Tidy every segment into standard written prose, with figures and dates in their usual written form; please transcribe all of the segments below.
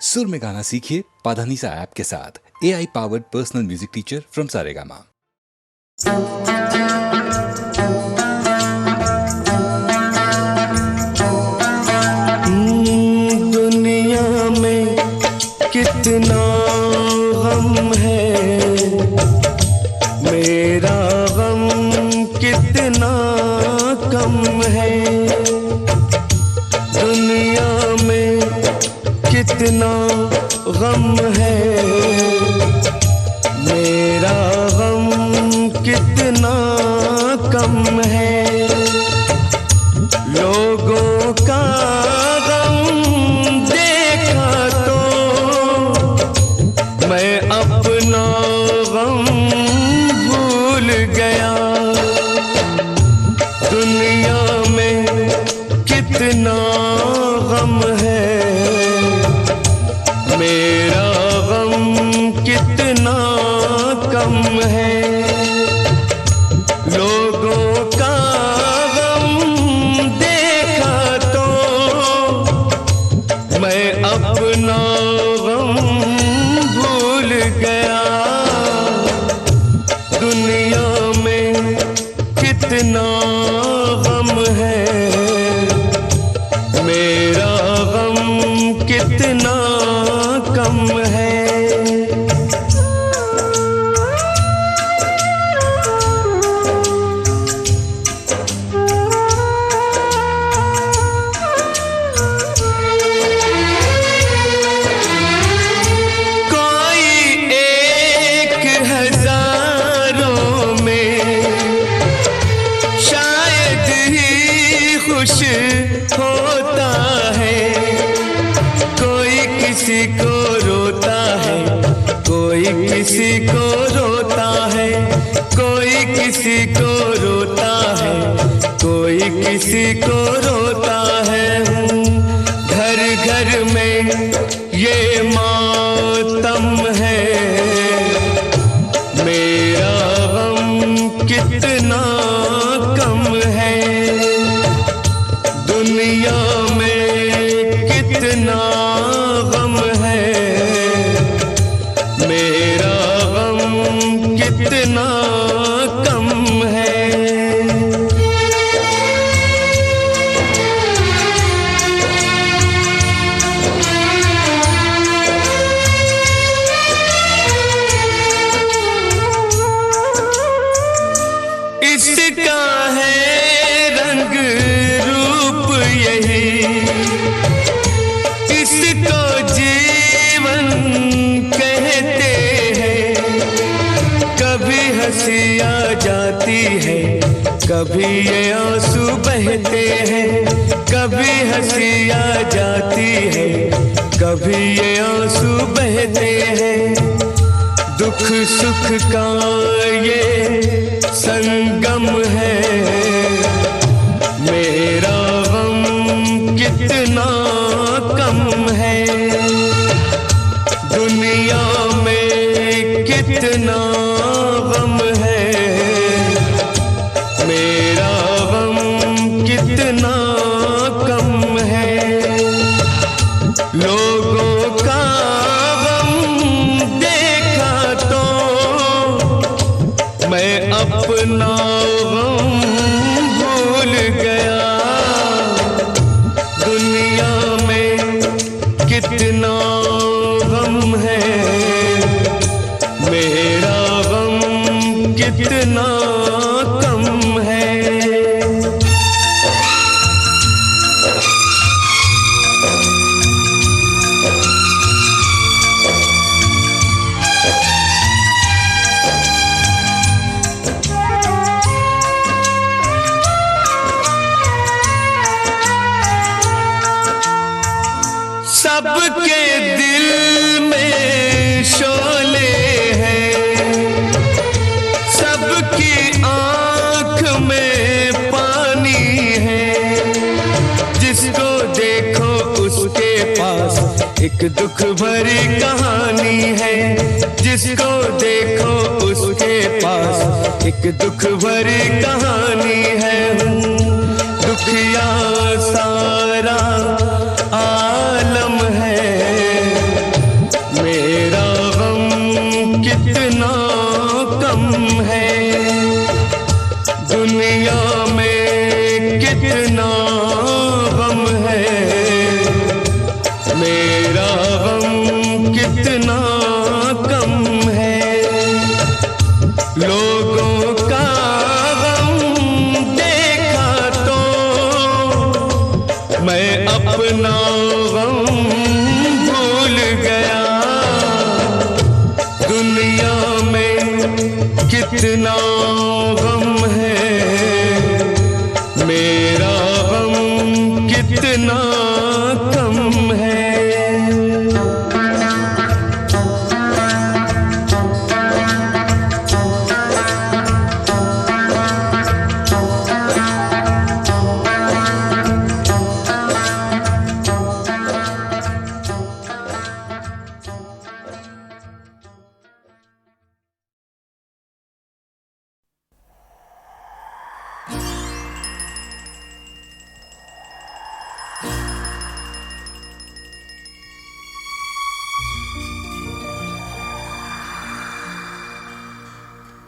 सुर में गाना सीखिए पाधानीसा ऐप के साथ। AI powered personal music teacher from Saregama. दुनिया में कितना गम है, मेरा गम कितना कम है। दुनिया में कितना गम है, मेरा गम कितना कम है। लोगों का गम देखा तो मैं अपना गम भूल गया। दुनिया में कितना गम है, मेरा गम कितना कम है। लोगों का गम देखा तो मैं अपना गम भूल गया। दुनिया में कितना गम है, मेरा गम कितना कम है। खुश होता है, कोई किसी को रोता है, कोई किसी को रोता है, कोई किसी को रोता है, कोई किसी को रोता है। घर घर में ये मातम है, मेरा गम कितना कम है। दुनिया में कितना गम है, मेरा गम कितना कम है। इसका है रंग रूप यही, इसको जीवन कहते हैं। कभी हंसी आ जाती है, कभी ये आंसू बहते हैं। कभी हंसी आ जाती है, कभी ये आंसू बहते हैं। दुख सुख का ये संगम है, मेरा गम कितना कम है। दुनिया में कितना गम है, मेरा गम कितना कम है। लोगों का गम देखा तो मैं अपना गम भूल गया। दुनिया में कितना गम है, मेरा गम कितना कम है। सबके दिल में शोले हैं, सबकी आँख में पानी है। जिसको देखो उसके पास एक दुख भरी कहानी है। जिसको देखो उसके पास एक दुख भरी कहानी है। दुखिया सारा आलम है, मेरा गम कितना कम है, लोगों का गम देखा तो मैं अपना गम भूल गया। दुनिया में कितना गम है, मेरा गम कितना कम है।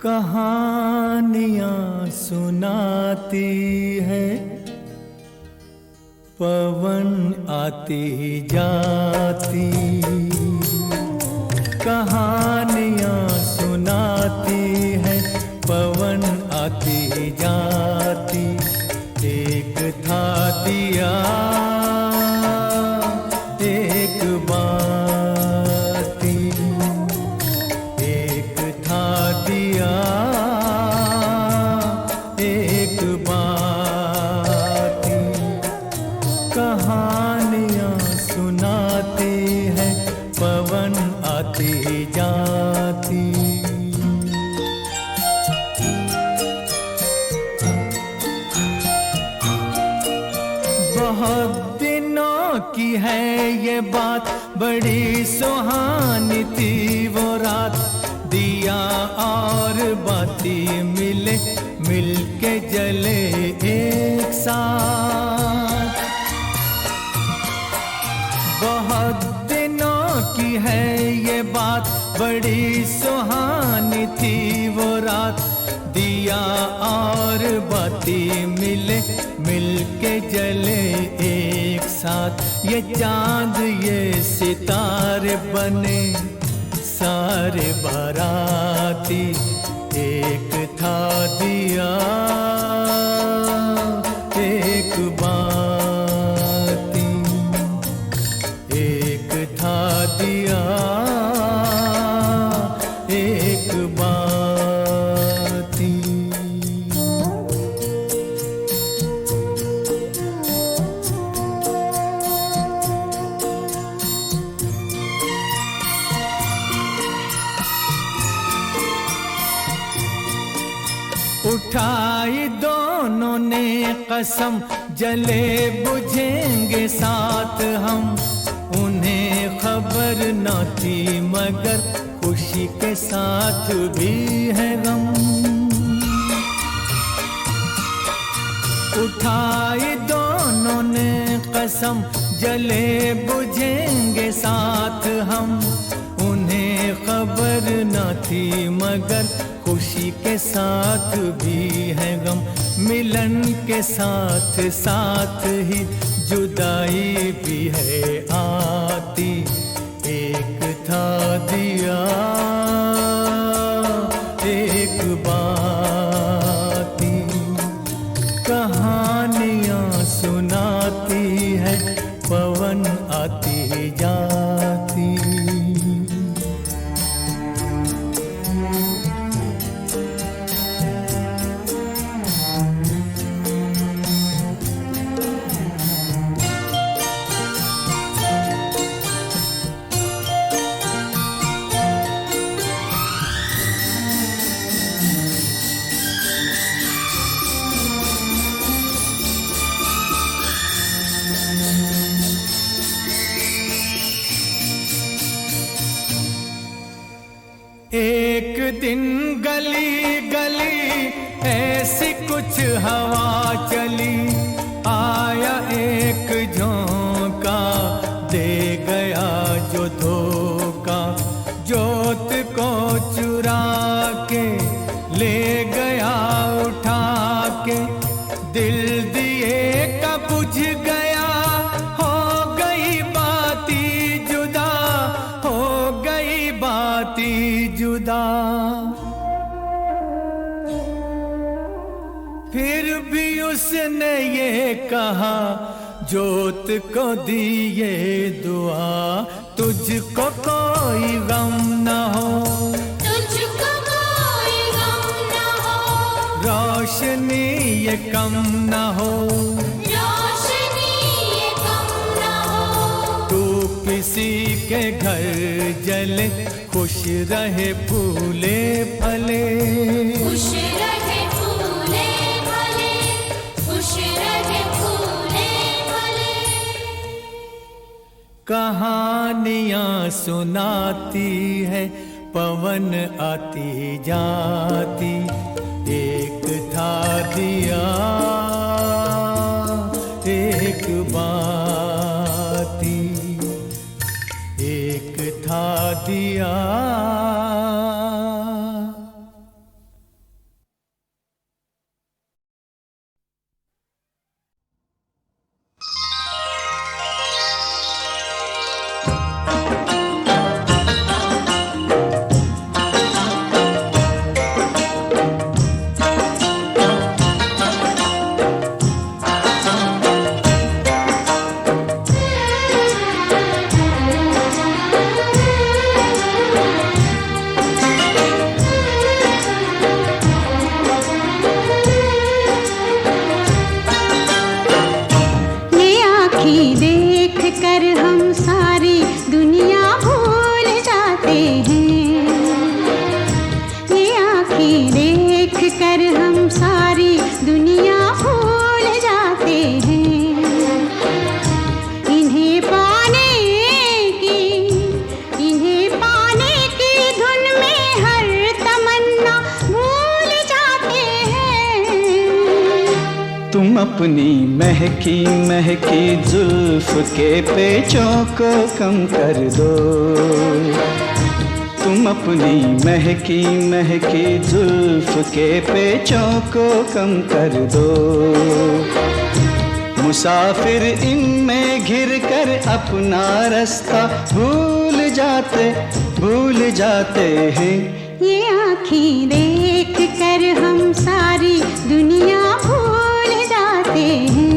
कहानियाँ सुनाती है पवन आती जाती, कहानियाँ सुनाती है पवन आती जाती। एक था दिया एक बाती, एक था दिया एक बाती। कहानियाँ सुनाती है पवन आती जाती। बहुत दिनों की है ये बात, बड़ी सुहानी थी वो रात। दिया और बाती मिले, मिलके जले एक साथ। बहुत दिनों की है ये बात, बड़ी सुहानी थी वो रात। दिया और बाती मिले, मिलके जले एक साथ। ये चांद ये सितारे बने सारे बाराती। एक था दिया एक बाती, एक था दिया एक बाती। उठाई दोनों ने कसम, जले बुझेंगे साथ हम। उन्हें खबर न थी मगर खुशी के साथ भी है गम। उठाई दोनों ने कसम, जले बुझेंगे साथ हम। उन्हें खबर न थी मगर खुशी के साथ भी है गम। मिलन के साथ साथ ही जुदाई भी है आती। एक था दिया एक बाती। कहानियाँ सुनाती है पवन आती जाती। एक दिन गली गली ऐसी कुछ हवा चली। आया एक झोंका, दे गया जो धोखा। जोत को चुरा के ले गया उठा के। दिल दिए का बुझ गया, हो गई बाती उसने ये कहा जोत को दिए दुआ, तुझको कोई गम न हो, तुझको कोई गम न हो, रोशनी ये कम न हो, रोशनी ये कम न हो। तू किसी के घर जले, खुश रहे फूले फले, खुश रहे फूले फले, खुश रहे फूले फले। कहानियाँ सुनाती है पवन आती जाती, एक था दिया एक बाती, एक था दिया। अपनी महकी महकी जुल्फ के पेचों को कम कर दो, तुम अपनी महकी महकी जुल्फ के पेचों को कम कर दो। मुसाफिर इनमें घिर कर अपना रास्ता भूल जाते हैं। ये आँखें देख कर हम सारी दुनिया भूल जाते हैं।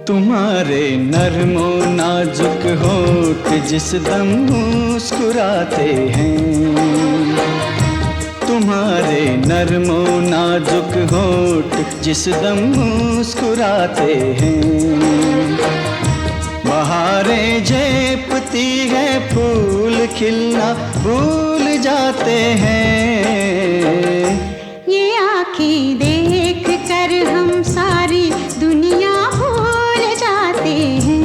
तुम्हारे नर्मो नाजुक होठ जिस दम मुस्कुराते हैं, तुम्हारे नर्मो नाजुक होठ जिस दम मुस्कुराते हैं। बहारें झेपती है फूल खिलना भूल जाते हैं। ये आँखें देख कर हम सारी दुनिया भूल जाते हैं।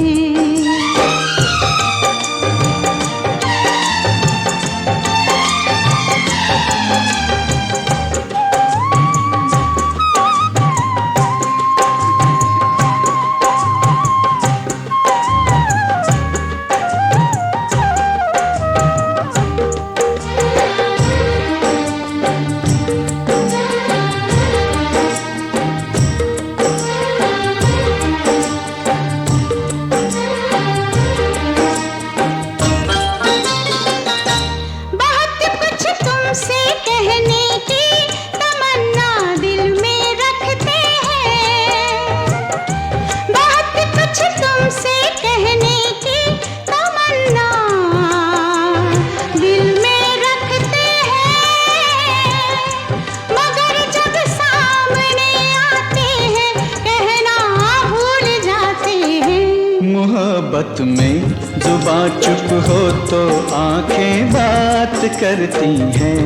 मोहब्बत में जुबां चुप हो तो आंखें बात करती हैं।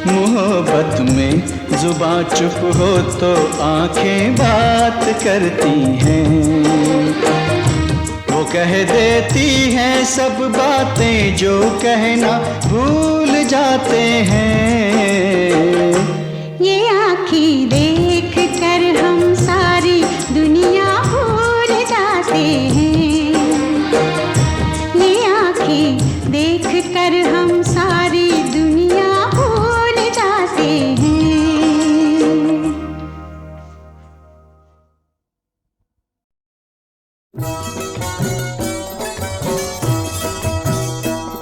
मोहब्बत में जुबां चुप हो तो आंखें बात करती हैं। वो कह देती हैं सब बातें जो कहना भूल जाते हैं। ये आँखें देख कर हम सारी दुनिया भूल जाते हैं। ये आँखें देख कर हम सारी दुनिया भूल जाते हैं।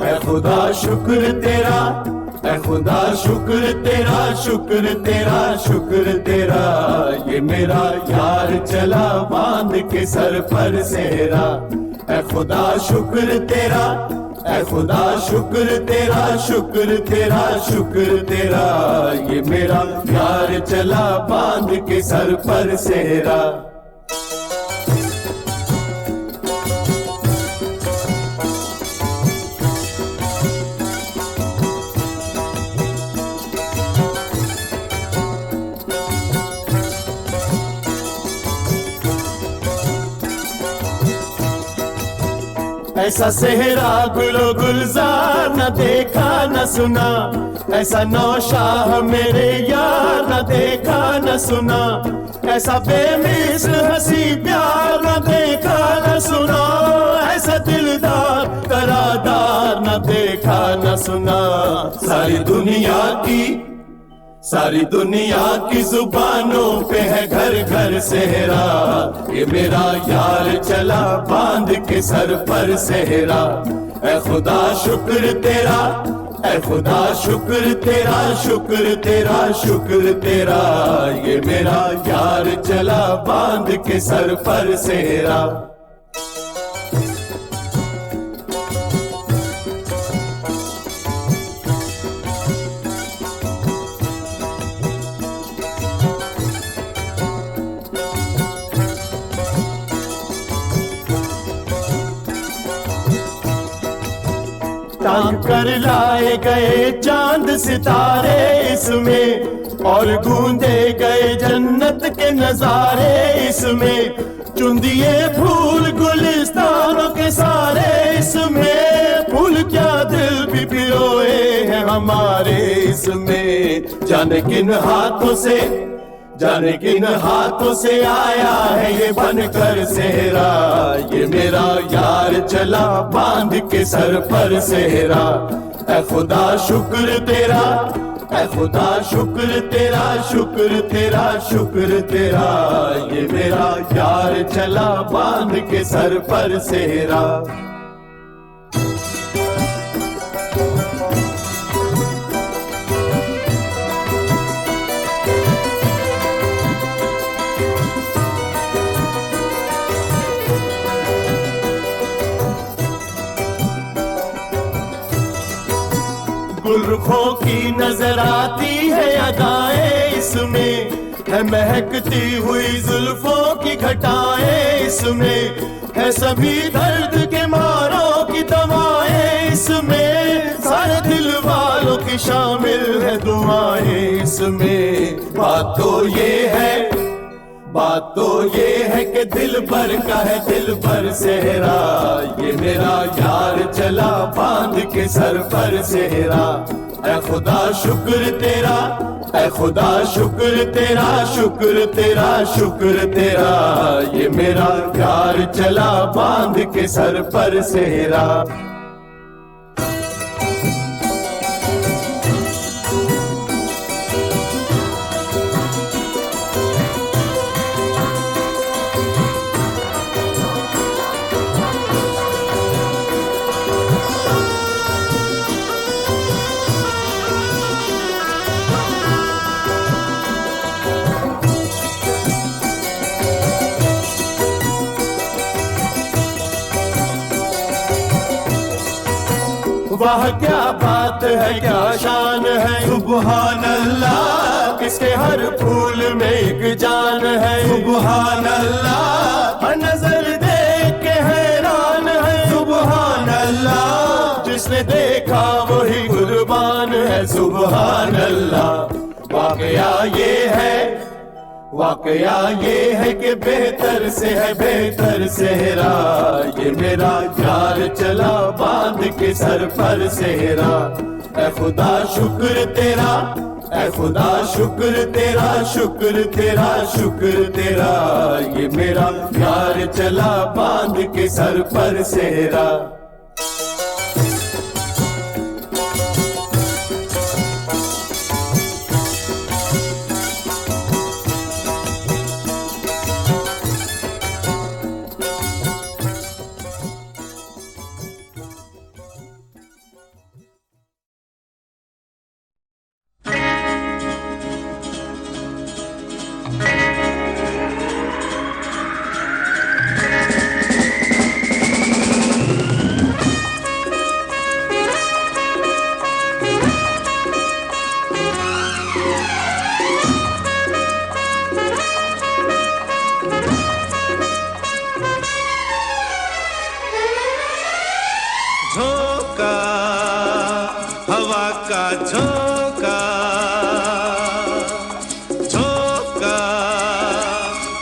ऐ खुदा शुक्र तेरा, ऐ खुदा शुक्र तेरा, शुक्र तेरा, शुक्र तेरा, ये मेरा यार चला बांध के सर पर सेहरा। ऐ खुदा शुक्र तेरा, ऐ खुदा शुक्र तेरा, शुक्र तेरा, शुक्र तेरा, ये मेरा यार चला बांध के सर पर सेहरा। ऐसा सेहरा गुलो गुलजार न देखा न सुना, ऐसा नौशाह मेरे यार न देखा न सुना, ऐसा बेमिसल हंसी प्यार न देखा न सुना, ऐसा दिलदार करारदार न देखा न सुना। सारी दुनिया की जुबानों पे है घर घर सेहरा, ये मेरा यार चला बांध के सर पर सेहरा। ऐ खुदा शुक्र तेरा, ऐ खुदा शुक्र तेरा, शुक्र तेरा, शुक्र तेरा, ये मेरा यार चला बांध के सर पर सेहरा। ताक कर लाए गए चांद सितारे इसमें, और गूंजे गए जन्नत के नजारे इसमें, चुन दिए फूल गुलिस्तानों के सारे इसमें, फूल क्या दिल भी पिरोए हैं हमारे इसमें। जाने किन हाथों से आया है ये बनकर सेहरा, ये मेरा यार चला बांध के सर पर सेहरा। ऐ खुदा शुक्र तेरा, ऐ खुदा शुक्र तेरा, शुक्र तेरा, शुक्र तेरा, ये मेरा यार चला बांध के सर पर सेहरा। गुलरुखों की नजर आती है अदाएं इसमें, है महकती हुई जुल्फों की घटाएं इसमें, है सभी दर्द के मारों की दवाएं इसमें, सारे दिल वालों की शामिल है दुआएं इसमें। बात तो ये है कि दिल भर का है दिल भर सेहरा, ये मेरा यार चला बांध के सर पर सेहरा। ऐ खुदा शुक्र तेरा, ऐ खुदा शुक्र तेरा, शुक्र तेरा, शुक्र तेरा, ये मेरा यार चला बांध के सर पर सेहरा। वाह क्या बात है क्या शान है, सुभान अल्लाह, इसके हर फूल में एक जान है, सुभान अल्लाह। नजर अल्लाह। वाकया ये है कि बेहतर से है बेहतर सेहरा, ये मेरा यार चला बांध के सर पर सेहरा। ऐ खुदा शुक्र तेरा, ऐ खुदा शुक्र तेरा, शुक्र तेरा, शुक्र तेरा, ये मेरा यार चला बांध के सर पर सेहरा। झोंका हवा का झोंका, झोंका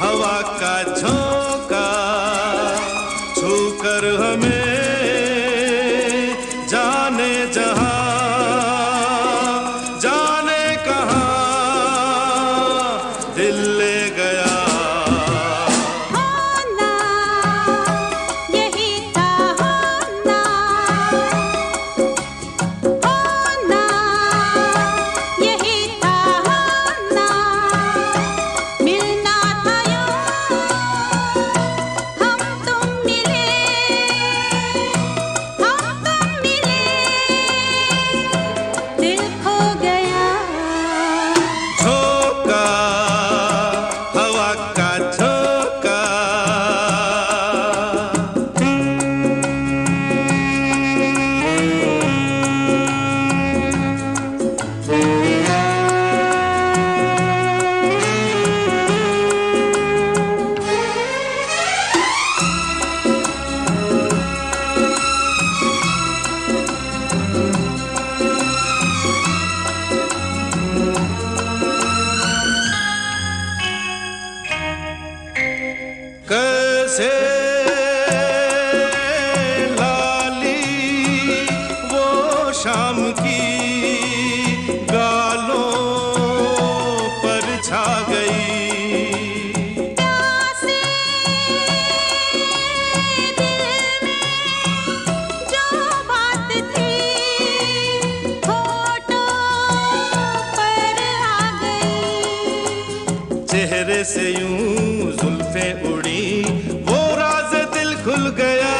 हवा का झोंका, छूकर हमें जाने जहां जाने कहां दिल ले गया। होना यही था, होना यही था, होना मिलना था यूं हम तुम मिले, दिल खो गया। झोंका हवा का झोंका, कैसे लाली वो शाम की गालों पर छा गई। प्यासे दिल में जो बात थी होठों पर आ गई। चेहरे से यूं जुल्फें उड़ी, वो राज दिल खुल गया।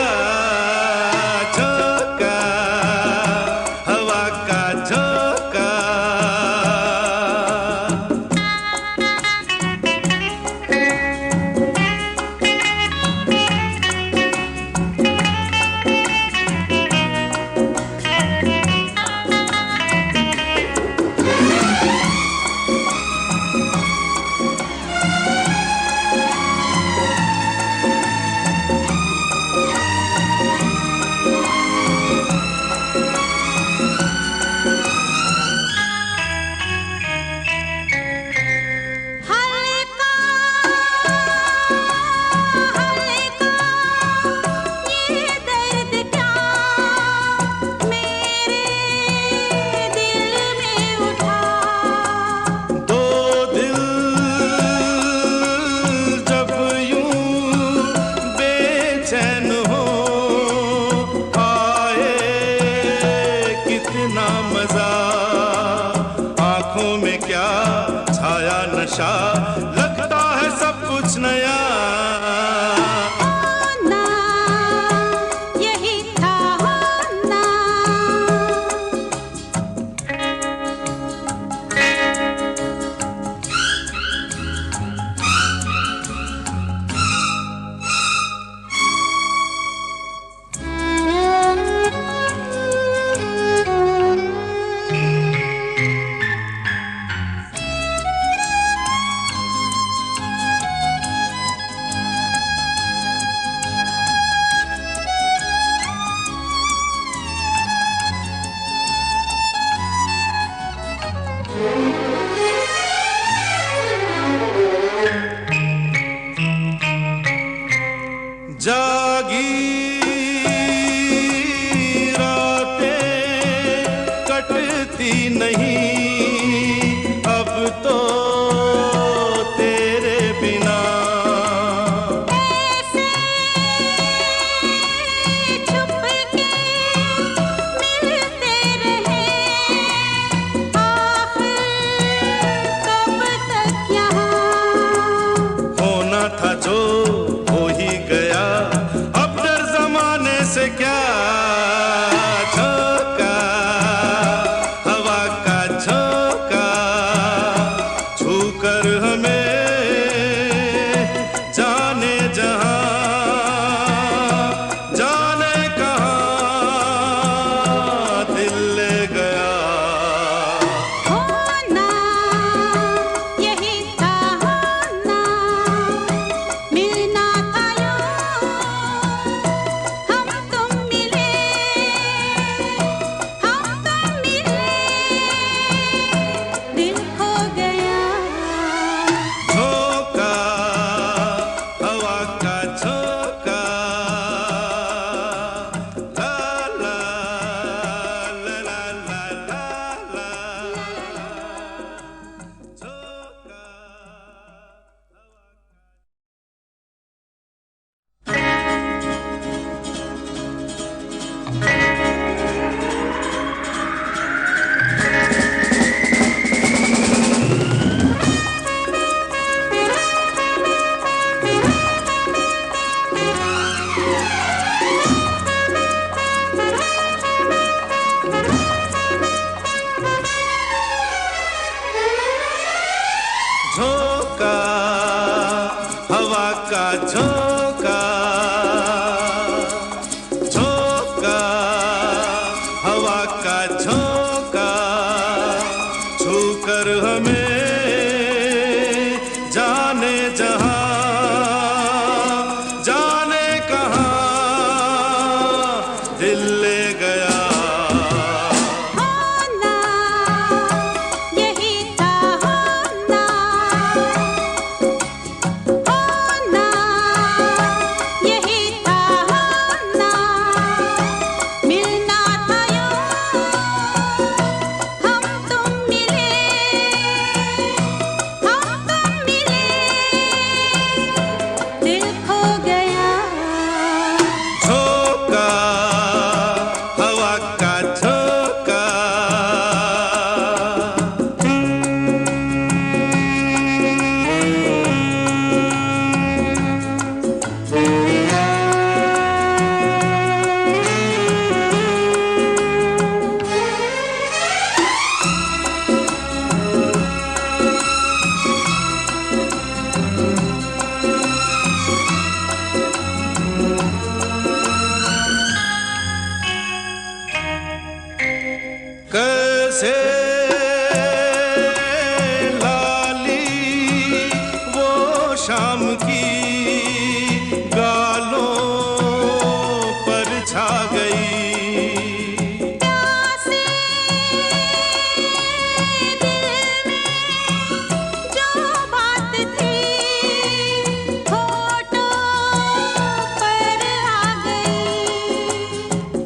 झोंका हवा का झोंका, भी नहीं अब तो तेरे बिना। ऐसे छुप के मिलते रहे आखिर कब तक यहाँ। होना था जो हो ही गया, अब डर जमाने से क्या। झोंका हवा का झोंका छू कर हमें जाने जहां जाने कहां दिल ले गया। होना यही था होना, मिलना था यूं हम तुम मिले, दिल खो गया। झोंका हवा का झोंका ला ला ला ला ला ला ला झोंका। झोंका हवा का झोंका झोंका हवा का झोंका छू कर हमें जाने जहां जाने कहां दिल ले गया। होना यही था होना, होना यही था होना, मिलना था यूं हम तुम मिले, दिल खो गया। झोंका हवा का झोंका कैसे लाली वो शाम की गालों पर छा गई। प्यासे दिल में जो बात थी होठों पर आ गई।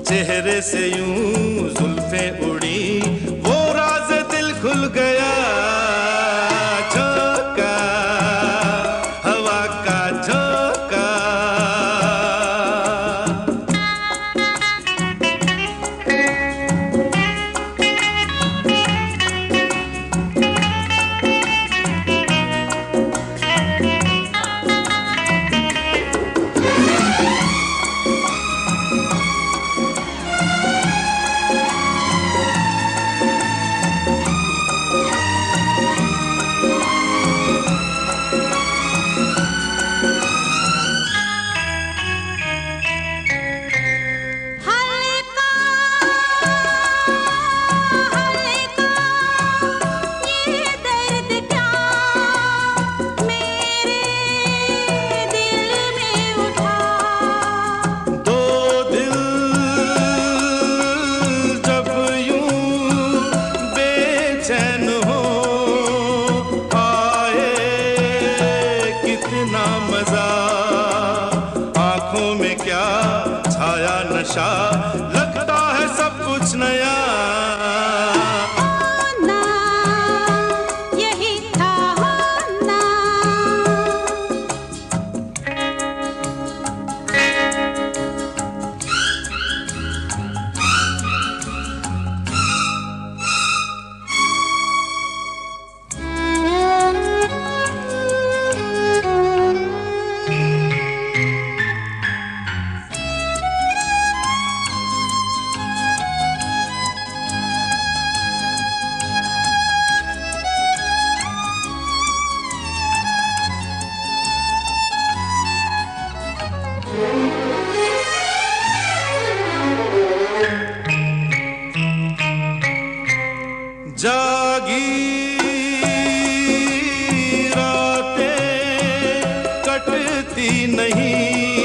चेहरे से यूं जुल्फे उड़ी वो राज दिल खुल गया। झोंका हवा का झोंका नशा लगता है सब कुछ नया। बिगड़ती नहीं।